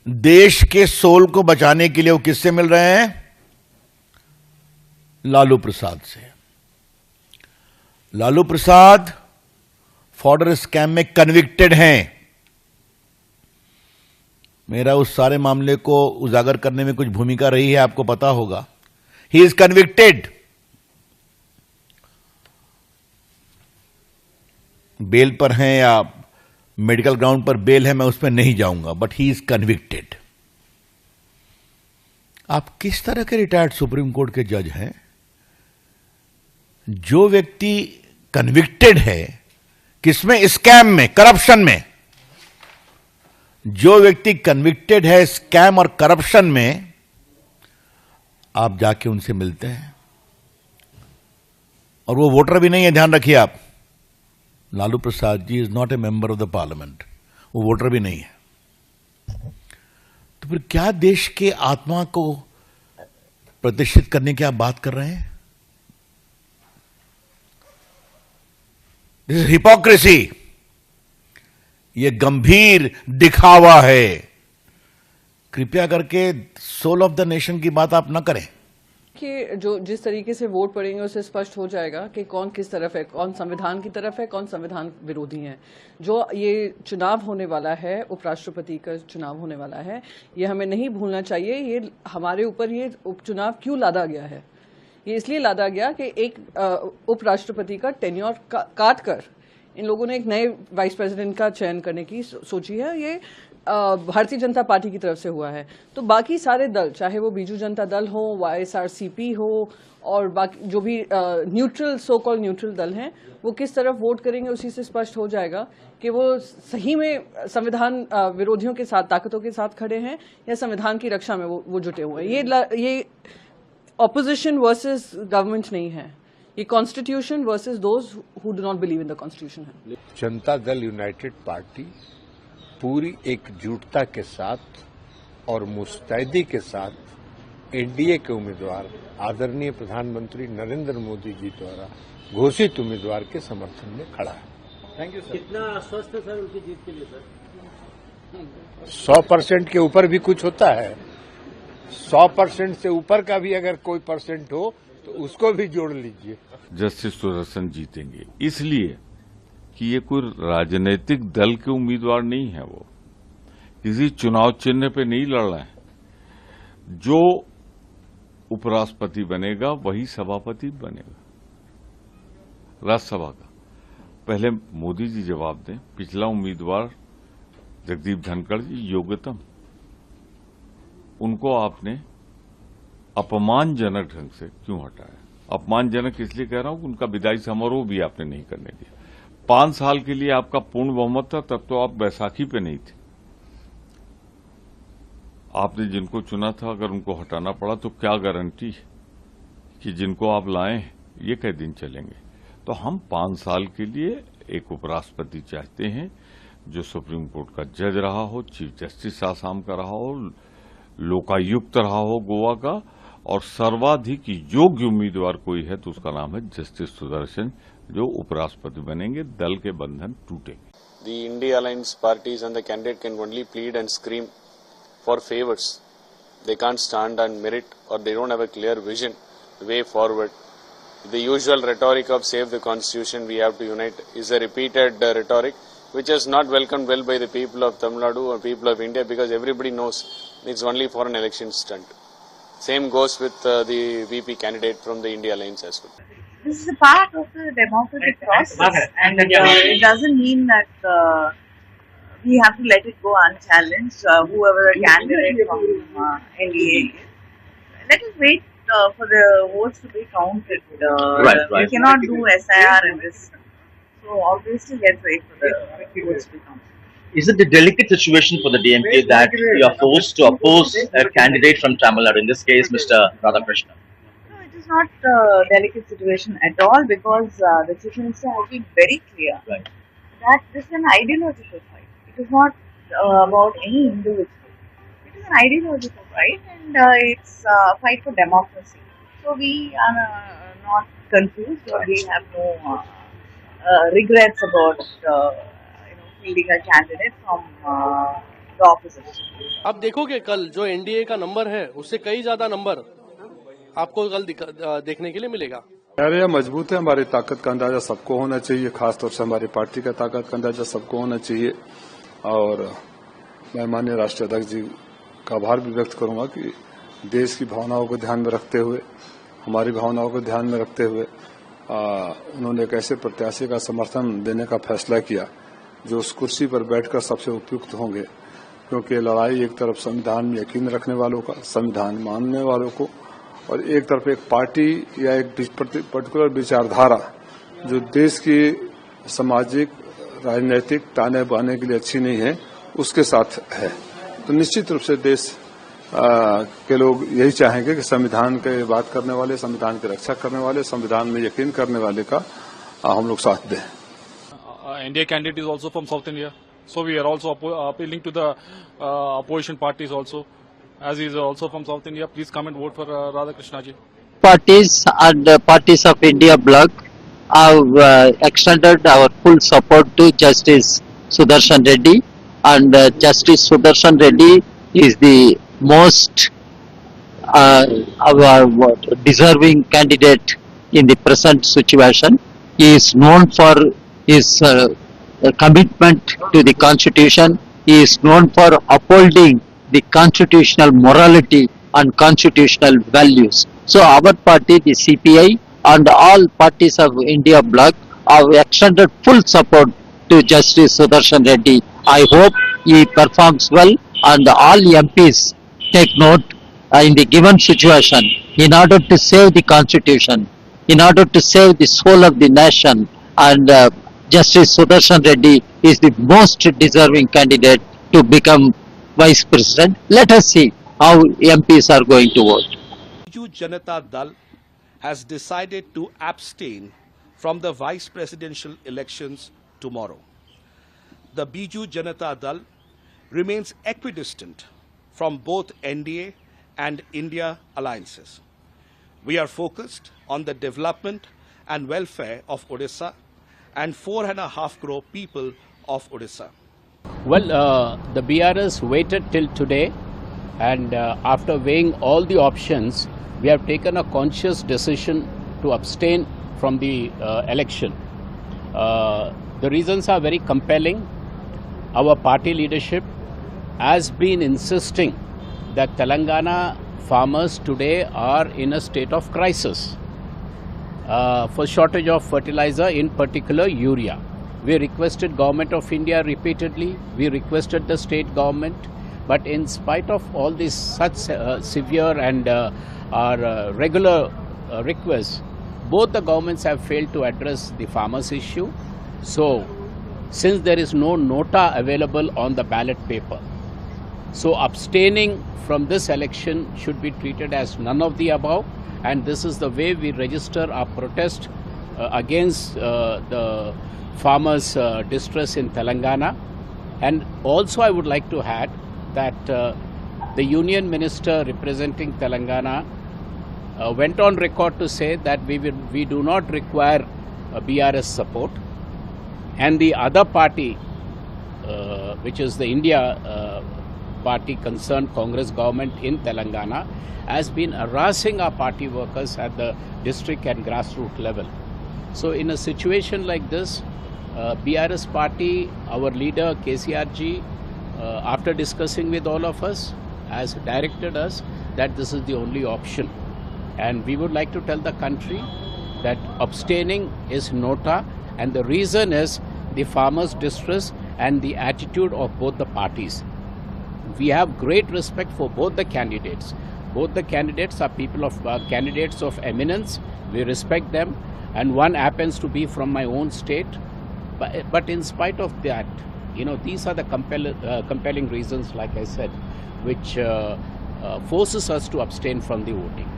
देश के सोल को बचाने के लिए वो किससे मिल रहे हैं? लालू प्रसाद से। लालू प्रसाद फॉर्डर स्कैम में कन्विक्टेड हैं। मेरा उस सारे मामले को उजागर करने में कुछ भूमिका रही है, आपको पता होगा। He is convicted. बेल पर हैं या मेडिकल ग्राउंड पर बेल है, मैं उस पर नहीं जाऊंगा, बट ही इज कन्विक्टेड। आप किस तरह के रिटायर्ड सुप्रीम कोर्ट के जज हैं? जो व्यक्ति कन्विक्टेड है किसमें? स्कैम में, करप्शन में। जो व्यक्ति कन्विक्टेड है स्कैम और करप्शन में, आप जाके उनसे मिलते हैं और वो वोटर भी नहीं है, ध्यान रखिए आप। Lalu Prasad ji is not a member of the parliament, वो वोटर भी नहीं है। तो फिर क्या देश के आत्मा को प्रतिष्ठित करने की आप बात कर रहे हैं? This is hypocrisy. यह गंभीर दिखावा है। कृपया करके सोल ऑफ द नेशन की बात आप ना करें। कि जो जिस तरीके से वोट पड़ेंगे उससे स्पष्ट हो जाएगा कि कौन किस तरफ है, कौन संविधान की तरफ है, कौन संविधान विरोधी है। जो ये चुनाव होने वाला है, उपराष्ट्रपति का चुनाव होने वाला है, ये हमें नहीं भूलना चाहिए। ये हमारे ऊपर ये उपचुनाव क्यों लादा गया है? ये इसलिए लादा गया कि एक उपराष्ट्रपति का टेन्योर काट कर इन लोगों ने एक नए वाइस प्रेसिडेंट का चयन करने की सोची है। ये भारतीय जनता पार्टी की तरफ से हुआ है। तो बाकी सारे दल, चाहे वो बीजू जनता दल हो, YSRCP हो और बाकी जो भी न्यूट्रल, सो कॉल्ड न्यूट्रल दल हैं, वो किस तरफ वोट करेंगे उसी से स्पष्ट हो जाएगा कि वो सही में संविधान विरोधियों के साथ, ताकतों के साथ खड़े हैं या संविधान की रक्षा में वो जुटे हुए हैं। ये ऑपोजिशन वर्सेस गवर्नमेंट नहीं है, ये constitution versus those who do not believe in the constitution है। जनता दल यूनाइटेड पार्टी पूरी एकजुटता के साथ और मुस्तैदी के साथ एनडीए के उम्मीदवार आदरणीय प्रधानमंत्री नरेंद्र मोदी जी द्वारा घोषित उम्मीदवार के समर्थन में खड़ा है। Thank you sir. कितना आश्वस्त है सर उनकी जीत के लिए सर? 100% के ऊपर भी कुछ होता है। 100% से ऊपर का भी अगर कोई परसेंट हो तो उसको भी जोड़ लीजिए। जस्टिस सुदर्शन जीतेंगे इसलिए कि ये कोई राजनीतिक दल के उम्मीदवार नहीं है, वो किसी चुनाव चिन्ह पे नहीं लड़ रहे हैं। जो उपराष्ट्रपति बनेगा वही सभापति बनेगा राज्यसभा का। पहले मोदी जी जवाब दें। पिछला उम्मीदवार जगदीप धनखड़ जी योग्यतम, उनको आपने अपमानजनक ढंग से क्यों हटाया? अपमानजनक इसलिए कह रहा हूं कि उनका विदाई समारोह भी आपने नहीं करने दिया। 5 साल के लिए आपका पूर्ण बहुमत था, तब तो आप बैसाखी पे नहीं थे। आपने जिनको चुना था अगर उनको हटाना पड़ा तो क्या गारंटी कि जिनको आप लाए ये कई दिन चलेंगे? तो हम 5 साल के लिए एक उपराष्ट्रपति चाहते हैं जो सुप्रीम कोर्ट का जज रहा हो, चीफ जस्टिस आसाम का रहा हो, लोकायुक्त रहा हो गोवा का, और सर्वाधिक योग्य उम्मीदवार कोई है तो उसका नाम है जस्टिस सुदर्शन, जो उपराष्ट्रपति बनेंगे। दल के बंधन टूटेंगे। The India Alliance parties and the candidate can only plead and scream for favors. They can't stand on merit, or they don't have a clear vision, way forward. The usual rhetoric of save the constitution, we have to unite, is a repeated rhetoric which is not welcomed well by the people of Tamil Nadu or people of India, because everybody knows it's only for an election stunt. Same goes with the VP candidate from the India Alliance as well. This is a part of the democratic process, and it doesn't mean that we have to let it go unchallenged. Whoever the candidate from NDA is, let us wait for the votes to be counted. Right. We cannot do SIR in this, so obviously let's wait for the votes to be counted. Is it the delicate situation for the DMK that you are forced to oppose a candidate from Tamil Nadu, in this case Mr. Radhakrishnan? No, it is not a delicate situation at all, because the Chief Minister has been very clear that this is an ideological fight. It is not about any individual. It is an ideological fight, and it's a fight for democracy. So we are not confused, or we have no regrets about fielding a candidate from the opposition. आप देखोगे कल जो NDA का number है उससे कई ज्यादा number आपको कल देखने के लिए मिलेगा। अरे मजबूत है, हमारी ताकत का अंदाजा सबको होना चाहिए, खासतौर से हमारी पार्टी का ताकत का अंदाजा सबको होना चाहिए। और मैं माननीय राष्ट्रीय अध्यक्ष जी का आभार भी व्यक्त करूंगा कि देश की भावनाओं को ध्यान में रखते हुए, हमारी भावनाओं को ध्यान में रखते हुए उन्होंने एक ऐसे प्रत्याशी का समर्थन देने का फैसला किया जो उस कुर्सी पर बैठकर सबसे उपयुक्त होंगे। क्योंकि लड़ाई एक तरफ संविधान में यकीन रखने वालों का, संविधान मानने वालों को, और एक तरफ एक पार्टी या एक पर्टिकुलर विचारधारा जो देश की सामाजिक राजनीतिक ताने बाने के लिए अच्छी नहीं है, उसके साथ है। तो निश्चित रूप से देश के लोग यही चाहेंगे कि संविधान के बात करने वाले, संविधान की रक्षा करने वाले, संविधान में यकीन करने वाले का हम लोग साथ दें। India candidate is also from South India, so we are also appealing to the opposition parties also, as he is also from South India. Please come and vote for Radhakrishna ji. Parties and parties of India bloc have extended our full support to Justice Sudarshan Reddy, and Justice Sudarshan Reddy is the most deserving candidate in the present situation. He is known for his commitment to the constitution. He is known for upholding the constitutional morality and constitutional values. So our party, the CPI, and all parties of India bloc have extended full support to Justice Sudarshan Reddy. I hope he performs well, and all MPs take note in the given situation, in order to save the constitution, in order to save the soul of the nation, and Justice Sudarshan Reddy is the most deserving candidate to become Vice President. Let us see how MPs are going to vote. Biju Janata Dal has decided to abstain from the Vice Presidential elections tomorrow. The Biju Janata Dal remains equidistant from both NDA and India alliances. We are focused on the development and welfare of Odisha and 4.5 crore people of Odisha. Well, the BRS waited till today, and after weighing all the options, we have taken a conscious decision to abstain from the election. The reasons are very compelling. Our party leadership has been insisting that Telangana farmers today are in a state of crisis for shortage of fertilizer, in particular urea. We requested Government of India repeatedly, we requested the state government, but in spite of all these such severe and our regular requests, both the governments have failed to address the farmers' issue. So, since there is no nota available on the ballot paper, so abstaining from this election should be treated as none of the above, and this is the way we register our protest against the farmers' distress in Telangana. And also I would like to add that the Union Minister representing Telangana went on record to say that we do not require BRS support, and the other party, which is the India party concerned Congress government in Telangana, has been harassing our party workers at the district and grassroots level. So in a situation like this, BRS party, our leader KCRG, after discussing with all of us, has directed us that this is the only option. And we would like to tell the country that abstaining is nota, and the reason is the farmers' distress and the attitude of both the parties. We have great respect for both the candidates. Both the candidates are people of candidates of eminence. We respect them, and one happens to be from my own state. But in spite of that, you know, these are the compelling reasons, like I said, which forces us to abstain from the voting.